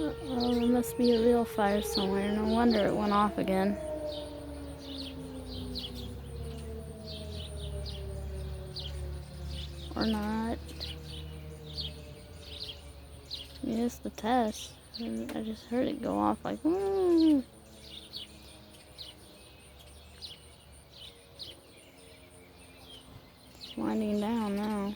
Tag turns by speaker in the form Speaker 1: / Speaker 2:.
Speaker 1: Uh-oh, there must be a real fire somewhere. No wonder it went off again. Or not. I mean, it's the test. I just heard it go off like, It's winding down now.